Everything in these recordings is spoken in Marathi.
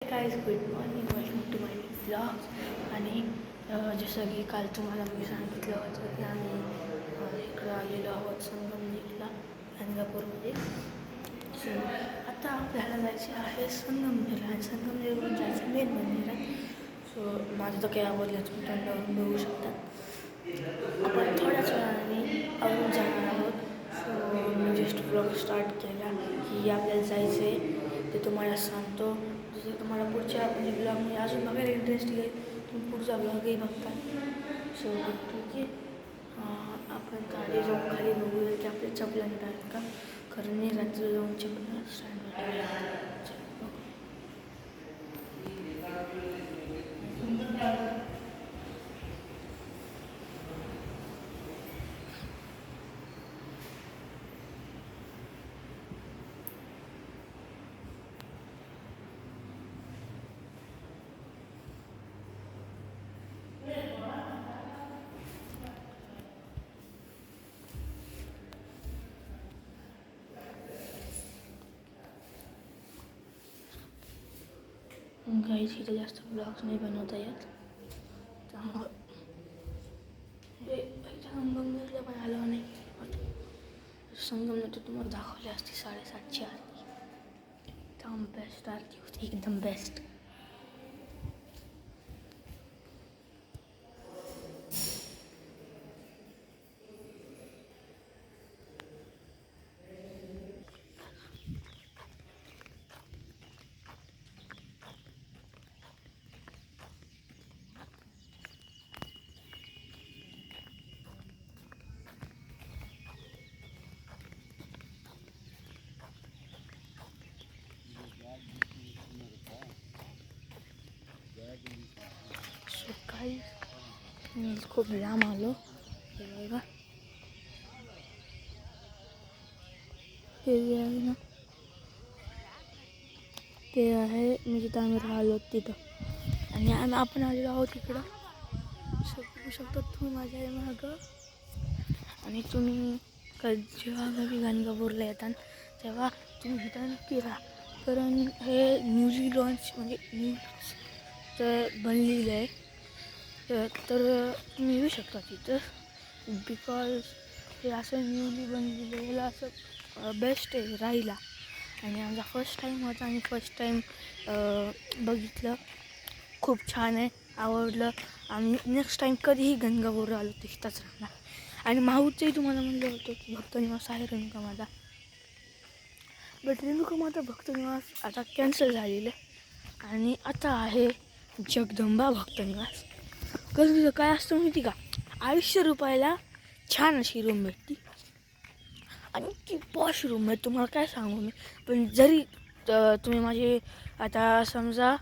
Guys, good morning, welcome to my new vlogs. आणि जसं की काल तुम्हाला मी सांगितलं होतं की आम्ही इकडं आलेलो आहोत संगमनेरला, गंगापूरमध्ये. सो आता आपल्याला जायचे आहे संगमनेरला आणि संगमनेरवरून जायचं मेन मंदिरात. सो माझं तर काही आवडलं तुम्ही तोंडावरून बघू शकता. आपण थोड्याच वेळाने आवरून जाणार आहोत. सो मी जस्ट ब्लॉग स्टार्ट केला की आपल्याला जायचं आहे ते तुम्हाला सांगतो. जसं तुम्हाला पुढच्या म्हणजे ब्लॉगमध्ये अजून बघायला इंटरेस्ट येईल, तुम्ही पुढचा ब्लॉगही बघता. सो ठीक आहे, आपण गाडी जाऊन खाली बघूया की आपल्या चपला आहेत का, कारण मी रात्री जाऊन चपला स्टँडवर गाईज. इथे जास्त ब्लॉग्स नाही बनवता येत, त्यामुळं संगमनेरला पण आलो नाही. संगमनेर तुम्हाला दाखवली असती 7:30ची आरती. एकदम बेस्ट आरती होती, एकदम बेस्ट. मी खूप लांब आलो. हे बघा, हे जे आहे ना ते आहे मी जिथं आम्ही राहिलो तिथं, आणि आपण आलेलो आहोत इकडं. बघू शकता तुम्ही माझ्या मागं. आणि तुम्ही जेव्हा घरी गाणगापूरला येतात तेव्हा तुम्ही इथं नक्की राहा, कारण हे न्यूली लॉन्च म्हणजे न्यूज तर बनलेलं आहे. तर तुम्ही येऊ शकता तिथं, बिकॉज हे असं न्यूली बनलेलं याला असं बेस्ट आहे राहिला. आणि आमचा फर्स्ट टाईम होता आणि फर्स्ट टाईम बघितलं, खूप छान आहे, आवडलं. आम्ही नेक्स्ट टाईम कधीही गंगापूर आलो तर इथंच राहणार. आणि माहूरचंही तुम्हाला म्हणलं होतं की भक्तनिवास आहे रेणुका माता, बट रेणुका माता भक्तनिवास आता कॅन्सल झालेलं आहे आणि आता आहे जगदंबा भक्तनिवास. कसं तिथं काय असतं माहिती का, 250 रुपयाला छान अशी रूम भेटते आणि ती पॉश रूम आहे, तुम्हाला काय सांगू मी. पण जरी तुम्ही माझे आता समजा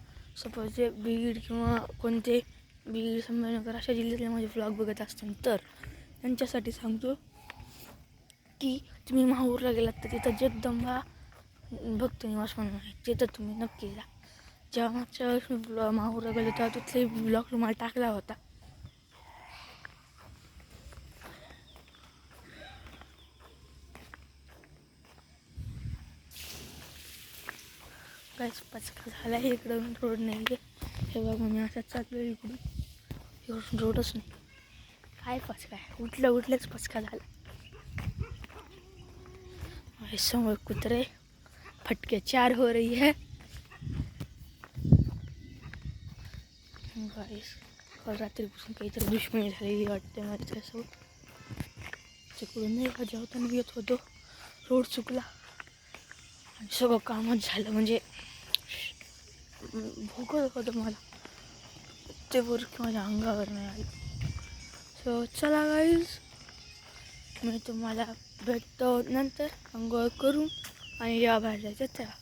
सपोज बीड किंवा कोणते बीड संभाजीनगर अशा जिल्ह्यातले माझे व्लॉग बघत असतील तर त्यांच्यासाठी सांगतो की तुम्ही माहूरला गेलात तर तिथं जगदंबा भक्तनिवास म्हणून आहे, तिथं तुम्ही नक्की जा. जेव्हा मागच्या वेळेस मी माहूरला गेलो तेव्हा तिथले ब्लॉग तुम्हाला टाकला होता. काहीच पचका झाला आहे, इकडं रोड नाही आहे. हे बघा मी असं चाललो इकडून रोडच नाही. काय पचका आहे, उठल्याच पचका झाला. समोर कुत्रे फटके 4 हो रही है. गाईस, काल रात्रीपासून काहीतरी दुश्मनी झालेली वाटते माझ्यासोबत. तिकडून नाही का जेवताना येत होतो, रोड चुकला आणि सगळं कामच झालं. म्हणजे भोकत होतं मला, ते वर माझ्या अंगावर नाही आलं. सो चला गाईज, मी तुम्हाला भेटतो नंतर आंघोळ करून आणि जेव्हा बाहेर जायचं तेव्हा.